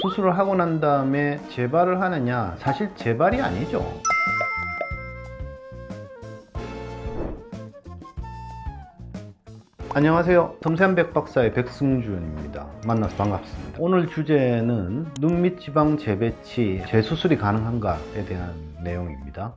수술을 하고 난 다음에 재발을 하느냐? 사실 재발이 아니죠. 안녕하세요. 섬세한 백박사의 백승준입니다. 만나서 반갑습니다. 오늘 주제는 눈 밑 지방 재배치, 재수술이 가능한가에 대한 내용입니다.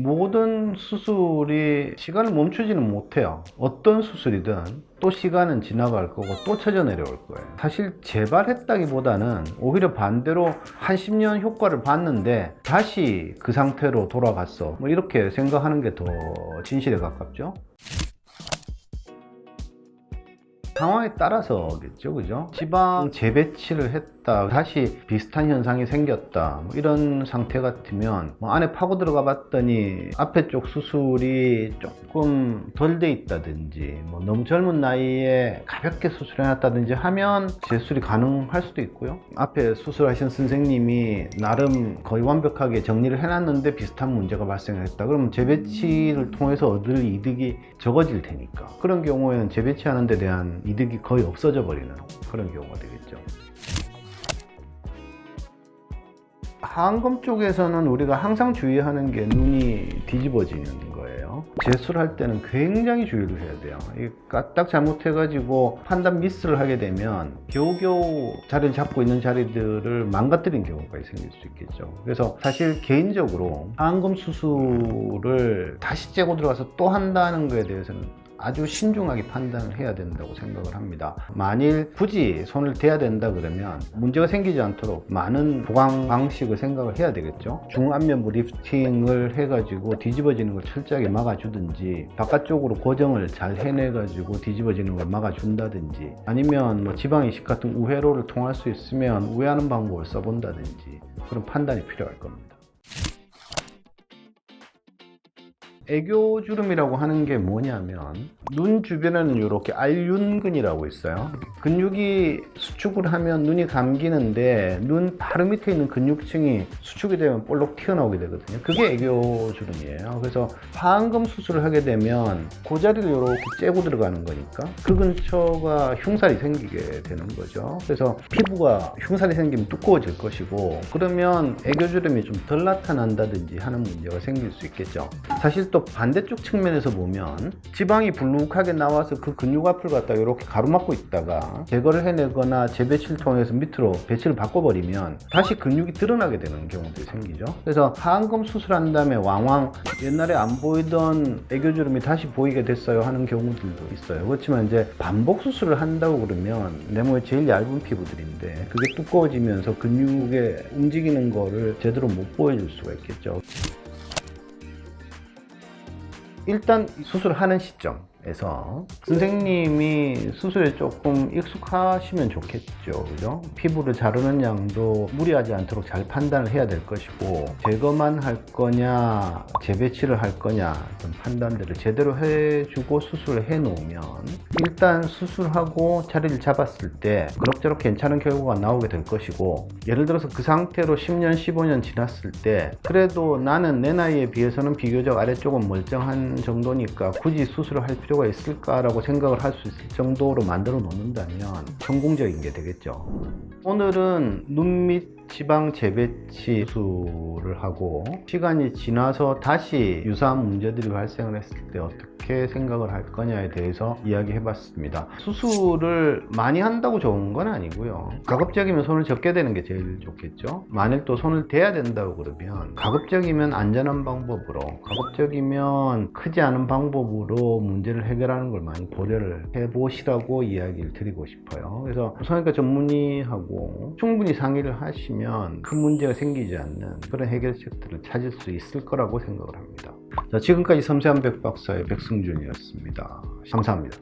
모든 수술이 시간을 멈추지는 못해요. 어떤 수술이든 또 시간은 지나갈 거고 또 쳐져 내려올 거예요. 사실 재발했다기보다는 오히려 반대로 한 10년 효과를 봤는데 다시 그 상태로 돌아갔어, 이렇게 생각하는 게 더 진실에 가깝죠. 상황에 따라서겠죠, 그죠? 지방 재배치를 했다, 다시 비슷한 현상이 생겼다, 이런 상태 같으면 안에 파고 들어가 봤더니 앞에 쪽 수술이 조금 덜 돼 있다든지 너무 젊은 나이에 가볍게 수술해놨다든지 하면 재수술이 가능할 수도 있고요. 앞에 수술하신 선생님이 나름 거의 완벽하게 정리를 해놨는데 비슷한 문제가 발생했다, 그러면 재배치를 통해서 얻을 이득이 적어질 테니까 그런 경우에는 재배치하는 데 대한 이득이 거의 없어져 버리는 그런 경우가 되겠죠. 하안검 쪽에서는 우리가 항상 주의하는 게 눈이 뒤집어지는 거예요. 재수를 때는 굉장히 주의를 해야 돼요. 까딱 잘못해가지고 판단 미스를 하게 되면 겨우겨우 자리를 잡고 있는 자리들을 망가뜨린 경우가 생길 수 있겠죠. 그래서 사실 개인적으로 하안검 수술을 다시 째고 들어가서 또 한다는 거에 대해서는 아주 신중하게 판단을 해야 된다고 생각을 합니다. 만일 굳이 손을 대야 된다 그러면 문제가 생기지 않도록 많은 보강 방식을 생각을 해야 되겠죠. 중안면부 리프팅을 해가지고 뒤집어지는 걸 철저하게 막아주든지, 바깥쪽으로 고정을 잘 해내가지고 뒤집어지는 걸 막아준다든지, 아니면 지방 이식 같은 우회로를 통할 수 있으면 우회하는 방법을 써본다든지, 그런 판단이 필요할 겁니다. 애교주름이라고 하는 게 뭐냐면, 눈 주변에는 이렇게 알륜근이라고 있어요. 근육이 수축을 하면 눈이 감기는데 눈 바로 밑에 있는 근육층이 수축이 되면 볼록 튀어나오게 되거든요. 그게 애교주름이에요. 그래서 하안검 수술을 하게 되면 그 자리를 이렇게 째고 들어가는 거니까 그 근처가 흉살이 생기게 되는 거죠. 그래서 피부가 흉살이 생기면 두꺼워질 것이고, 그러면 애교주름이 좀 덜 나타난다든지 하는 문제가 생길 수 있겠죠. 사실 또 반대쪽 측면에서 보면 지방이 불룩하게 나와서 그 근육 앞을 갖다 이렇게 가로막고 있다가 제거를 해내거나 재배치를 통해서 밑으로 배치를 바꿔버리면 다시 근육이 드러나게 되는 경우들이 생기죠. 그래서 하안검 수술한 다음에 왕왕 옛날에 안 보이던 애교주름이 다시 보이게 됐어요 하는 경우들도 있어요. 그렇지만 이제 반복 수술을 한다고 그러면 내 몸에 제일 얇은 피부들인데 그게 두꺼워지면서 근육에 움직이는 거를 제대로 못 보여줄 수가 있겠죠. 일단 수술을 하는 시점에서 선생님이 수술에 조금 익숙하시면 좋겠죠, 그죠? 피부를 자르는 양도 무리하지 않도록 잘 판단을 해야 될 것이고, 제거만 할 거냐 재배치를 할 거냐 좀 판단들을 제대로 해주고 수술을 해 놓으면 일단 수술하고 자리를 잡았을 때 그럭저럭 괜찮은 결과가 나오게 될 것이고, 예를 들어서 그 상태로 10년 15년 지났을 때 그래도 나는 내 나이에 비해서는 비교적 아래쪽은 멀쩡한 정도니까 굳이 수술을 할 필요가 있을까라고 생각을 할 수 있을 정도로 만들어 놓는다면 성공적인 게 되겠죠. 오늘은 눈 밑 지방 재배치 수술을 하고 시간이 지나서 다시 유사한 문제들이 발생을 했을 때 어떻게 생각을 할 거냐에 대해서 이야기해 봤습니다. 수술을 많이 한다고 좋은 건 아니고요. 가급적이면 손을 적게 대는 게 제일 좋겠죠. 만일 또 손을 대야 된다고 그러면 가급적이면 안전한 방법으로, 가급적이면 크지 않은 방법으로 문제를 해결하는 걸 많이 고려를 해 보시라고 이야기를 드리고 싶어요. 그래서 성형외과 전문의하고 충분히 상의를 하시면 큰 문제가 생기지 않는 그런 해결책들을 찾을 수 있을 거라고 생각을 합니다. 자, 지금까지 섬세한 백박사의 백승준이었습니다. 감사합니다.